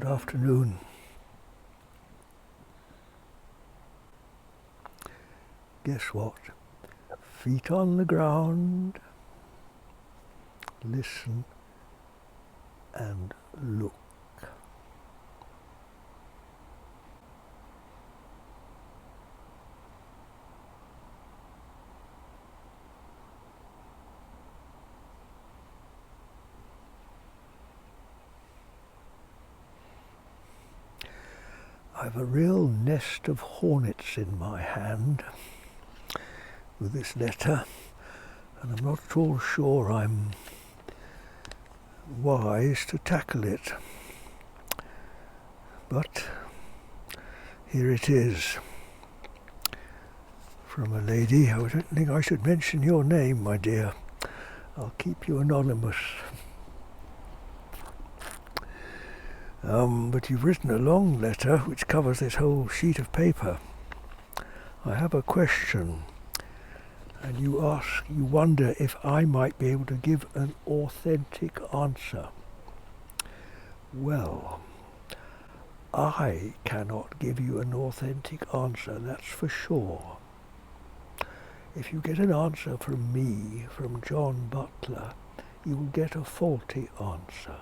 afternoon. Guess what? Feet on the ground, listen and look. I've a real nest of hornets in my hand with this letter, and I'm not at all sure I'm wise to tackle it. But here it is, from a lady. I don't think I should mention your name, my dear. I'll keep you anonymous. But you've written a long letter which covers this whole sheet of paper. I have a question, and you wonder if I might be able to give an authentic answer. Well, I cannot give you an authentic answer, that's for sure. If you get an answer from me, from John Butler, you will get a faulty answer.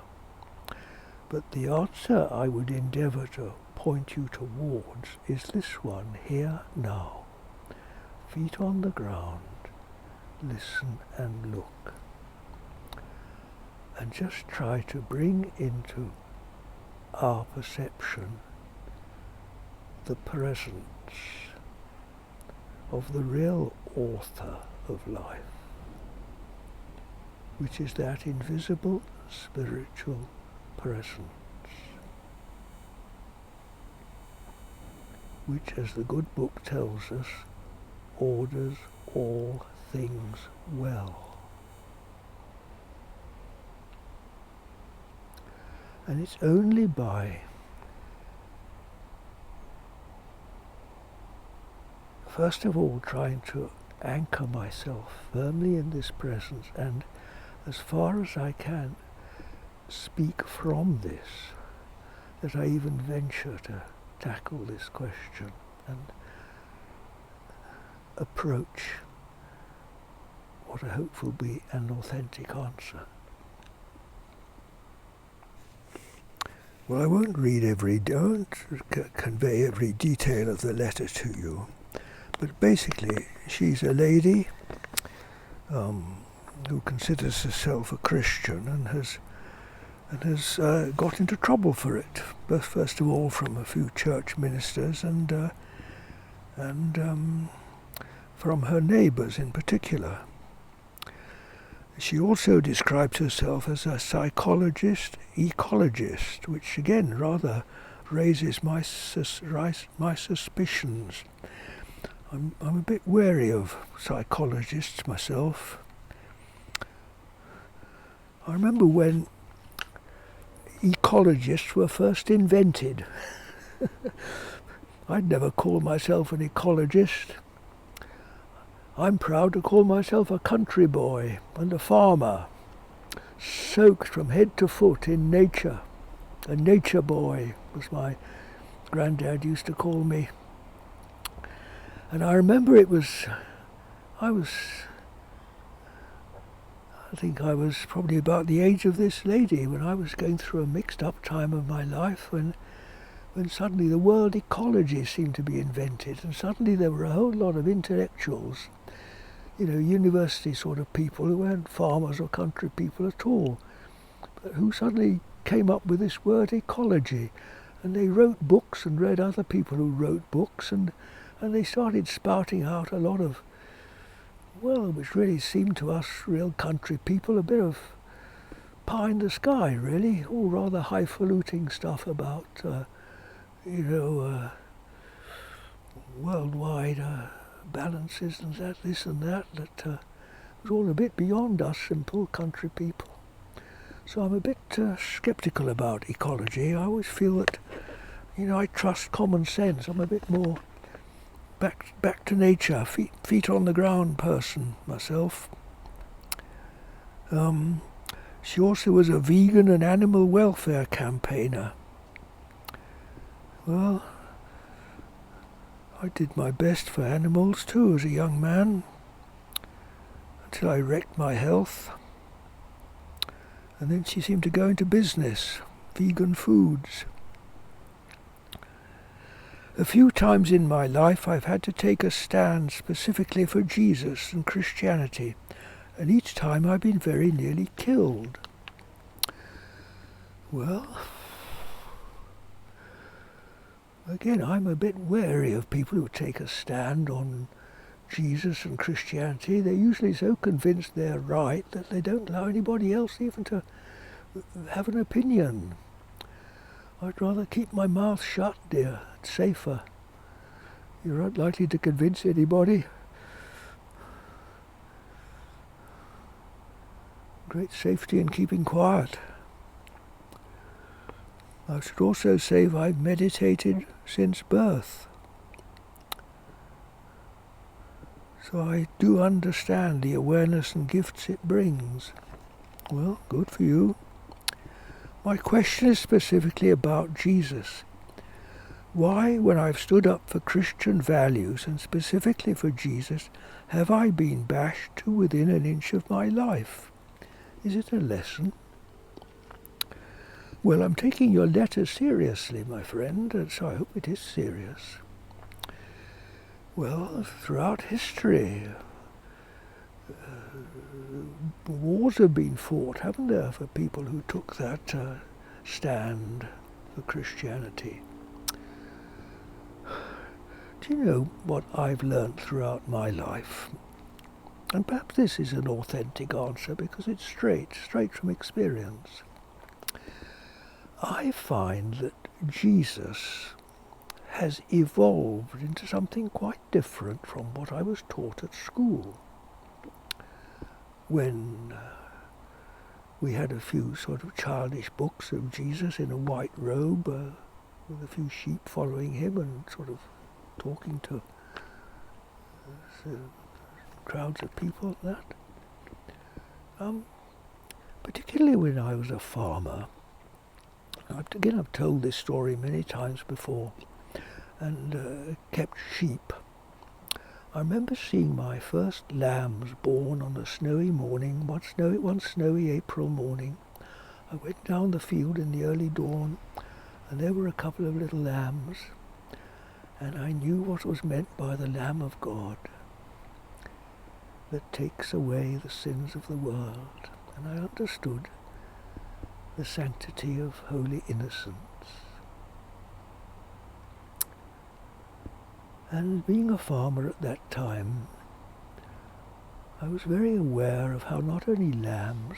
But the answer I would endeavour to point you towards is this one here now. Feet on the ground, listen and look. And just try to bring into our perception the presence of the real author of life, which is that invisible spiritual presence, which, as the good book tells us, orders all things well. And it's only by first of all trying to anchor myself firmly in this presence, and as far as I can speak from this, that I even venture to tackle this question and approach what I hope will be an authentic answer. Well, I won't convey every detail of the letter to you, but basically she's a lady who considers herself a Christian and has got into trouble for it, first of all from a few church ministers and from her neighbours in particular. She also describes herself as a psychologist, ecologist, which again rather raises my suspicions. I'm a bit wary of psychologists myself. I remember when ecologists were first invented. I'd never call myself an ecologist. I'm proud to call myself a country boy and a farmer, soaked from head to foot in nature. A nature boy was my granddad used to call me. And I remember I think I was probably about the age of this lady when I was going through a mixed up time of my life when suddenly the word ecology seemed to be invented, and suddenly there were a whole lot of intellectuals, university sort of people who weren't farmers or country people at all, but who suddenly came up with this word ecology, and they wrote books and read other people who wrote books, and they started spouting out a lot of, which really seemed to us real country people a bit of pie in the sky, really, all rather highfalutin stuff about, worldwide balances and this and that was all a bit beyond us simple country people. So I'm a bit sceptical about ecology. I always feel that, I trust common sense. I'm a bit more back to nature, feet on the ground person myself. She also was a vegan and animal welfare campaigner. Well, I did my best for animals too as a young man, until I wrecked my health. And then she seemed to go into business, vegan foods. A few times in my life I've had to take a stand specifically for Jesus and Christianity, and each time I've been very nearly killed. Well, again, I'm a bit wary of people who take a stand on Jesus and Christianity. They're usually so convinced they're right that they don't allow anybody else even to have an opinion. I'd rather keep my mouth shut, dear. It's safer. You're not likely to convince anybody. Great safety in keeping quiet. I should also say I've meditated since birth. So I do understand the awareness and gifts it brings. Well, good for you. My question is specifically about Jesus. Why, when I've stood up for Christian values and specifically for Jesus, have I been bashed to within an inch of my life? Is it a lesson? Well, I'm taking your letter seriously, my friend, and so I hope it is serious. Well, throughout history, wars have been fought, haven't there, for people who took that stand for Christianity. Do you know what I've learnt throughout my life? And perhaps this is an authentic answer because it's straight from experience. I find that Jesus has evolved into something quite different from what I was taught at school. When we had a few sort of childish books of Jesus in a white robe with a few sheep following him and sort of talking to crowds of people like that. Particularly when I was a farmer. I've told this story many times before, and kept sheep. I remember seeing my first lambs born on a snowy morning, one snowy April morning. I went down the field in the early dawn, and there were a couple of little lambs, and I knew what was meant by the Lamb of God that takes away the sins of the world, and I understood the sanctity of holy innocence. And being a farmer at that time, I was very aware of how not only lambs,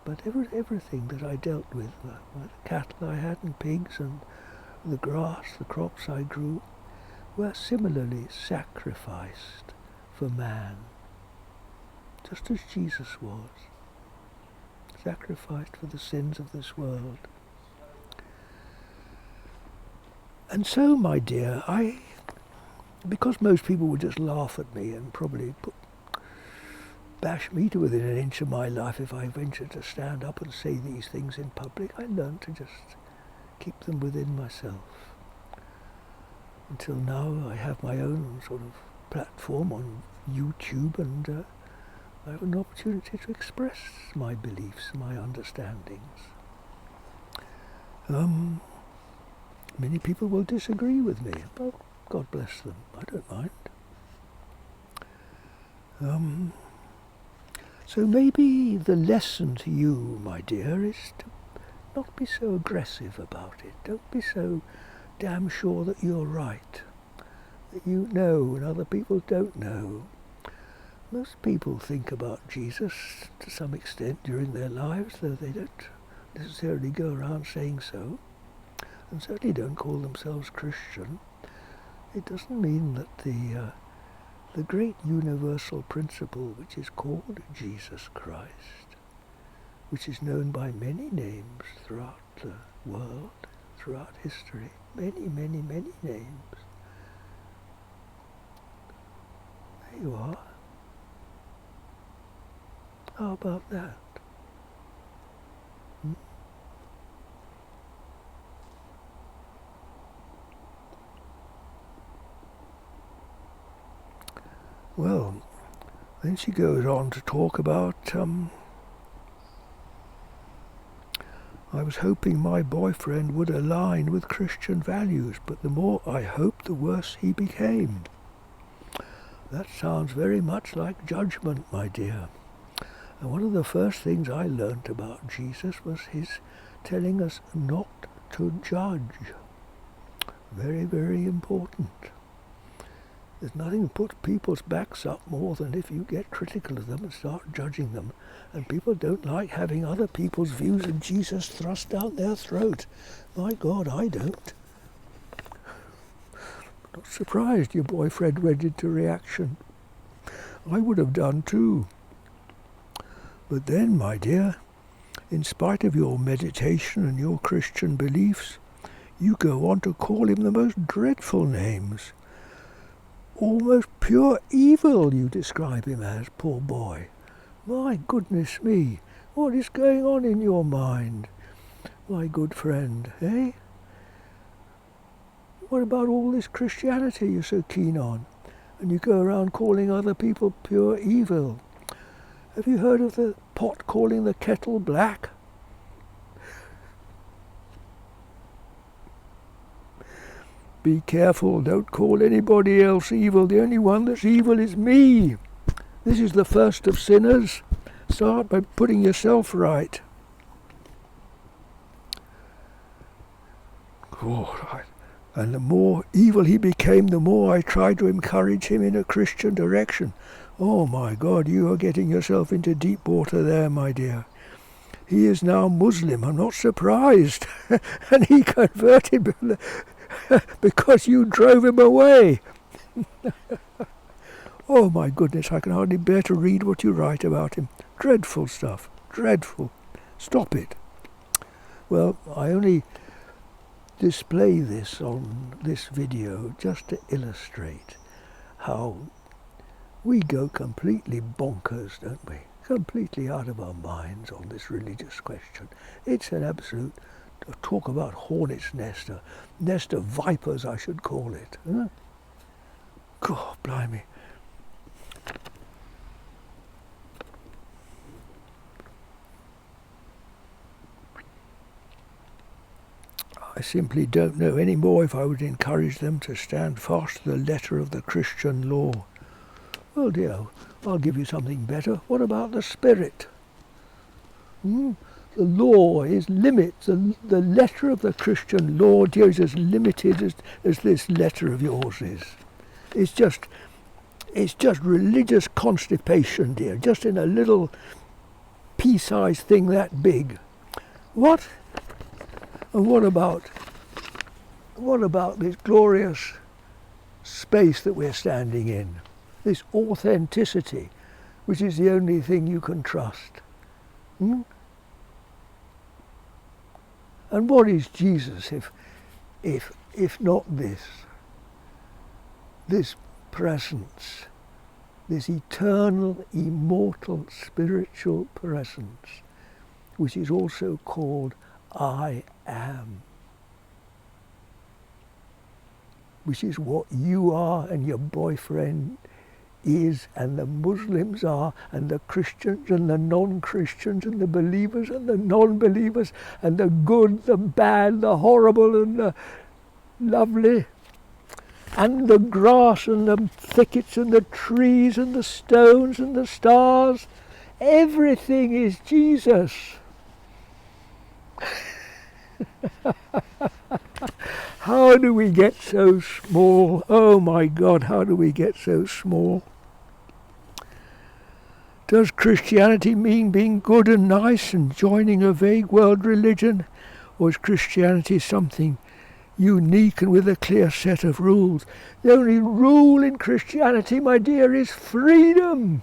but everything that I dealt with, the cattle I had and pigs and the grass, the crops I grew, were similarly sacrificed for man, just as Jesus was, sacrificed for the sins of this world. And so, my dear, because most people would just laugh at me and probably bash me to within an inch of my life if I ventured to stand up and say these things in public, I learned to just keep them within myself. Until now I have my own sort of platform on YouTube, and I have an opportunity to express my beliefs, my understandings. Many people will disagree with me, but God bless them, I don't mind. So maybe the lesson to you, my dear, is to not be so aggressive about it. Don't be so damn sure that you're right, that you know and other people don't know. Most people think about Jesus to some extent during their lives, though they don't necessarily go around saying so, and certainly don't call themselves Christian. It doesn't mean that the great universal principle which is called Jesus Christ, which is known by many names throughout the world, throughout history, many, many, many names. There you are. How about that? Well, then she goes on to talk about, I was hoping my boyfriend would align with Christian values, but the more I hoped, the worse he became. That sounds very much like judgment, my dear. And one of the first things I learnt about Jesus was his telling us not to judge. Very, very important. There's nothing that puts people's backs up more than if you get critical of them and start judging them. And people don't like having other people's views of Jesus thrust down their throat. My God, I don't. Not surprised your boyfriend went into reaction. I would have done too. But then, my dear, in spite of your meditation and your Christian beliefs, you go on to call him the most dreadful names. Almost pure evil you describe him as, poor boy. My goodness me, what is going on in your mind, my good friend, eh? What about all this Christianity you're so keen on? And you go around calling other people pure evil. Have you heard of the pot calling the kettle black? Be careful, don't call anybody else evil. The only one that's evil is me. This is the first of sinners. Start by putting yourself right. Oh, and the more evil he became, the more I tried to encourage him in a Christian direction. Oh my God, you are getting yourself into deep water there, my dear. He is now Muslim, I'm not surprised. And he converted because you drove him away. Oh my goodness, I can hardly bear to read what you write about him. Dreadful stuff, dreadful. Stop it. Well, I only display this on this video just to illustrate how we go completely bonkers, don't we? Completely out of our minds on this religious question. It's an absolute talk about hornet's nest, a nest of vipers, I should call it. Huh? God, blimey. I simply don't know any more if I would encourage them to stand fast to the letter of the Christian law. Well, dear, I'll give you something better. What about the spirit? The law is limits. The letter of the Christian law, dear, is as limited as this letter of yours is. It's just religious constipation, dear, just in a little pea-sized thing that big. What? And what about this glorious space that we're standing in? This authenticity, which is the only thing you can trust. And what is Jesus if not this presence, this eternal, immortal, spiritual presence, which is also called I am, which is what you are and your boyfriend is, and the Muslims are, and the Christians and the non-Christians, and the believers and the non-believers, and the good, the bad, the horrible and the lovely, and the grass and the thickets and the trees and the stones and the stars. Everything is Jesus. How do we get so small? Oh my God, how do we get so small? Does Christianity mean being good and nice and joining a vague world religion? Or is Christianity something unique and with a clear set of rules? The only rule in Christianity, my dear, is freedom.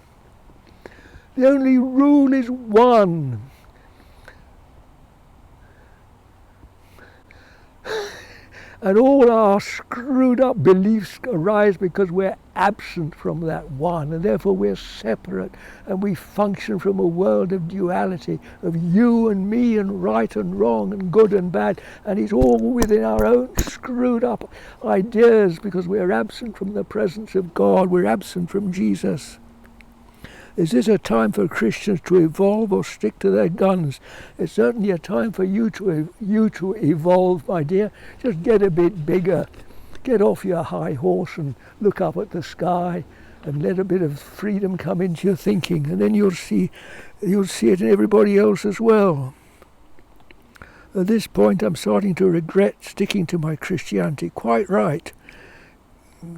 The only rule is one. And all our screwed up beliefs arise because we're absent from that one, and therefore we're separate, and we function from a world of duality, of you and me, and right and wrong, and good and bad, and it's all within our own screwed up ideas, because we're absent from the presence of God, we're absent from Jesus. Is this a time for Christians to evolve or stick to their guns? It's certainly a time for you to evolve, my dear. Just get a bit bigger. Get off your high horse and look up at the sky and let a bit of freedom come into your thinking, and then you'll see it in everybody else as well. At this point I'm starting to regret sticking to my Christianity. Quite right.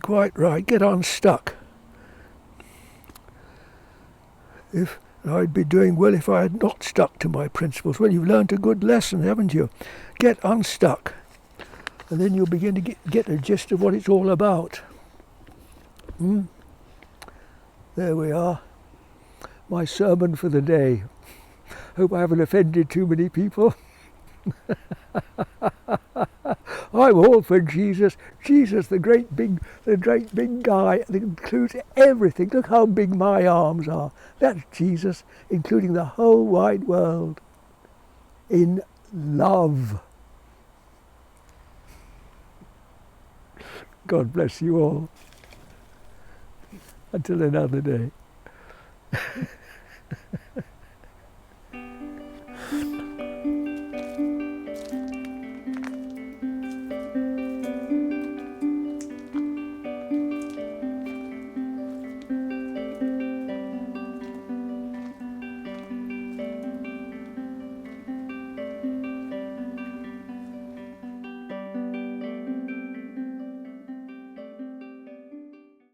Quite right. Get unstuck. If I'd be doing well if I had not stuck to my principles. Well, you've learned a good lesson, haven't you? Get unstuck. And then you'll begin to get a gist of what it's all about. There we are. My sermon for the day. Hope I haven't offended too many people. I'm all for Jesus. Jesus, the great big guy that includes everything. Look how big my arms are. That's Jesus, including the whole wide world. In love. God bless you all. Until another day.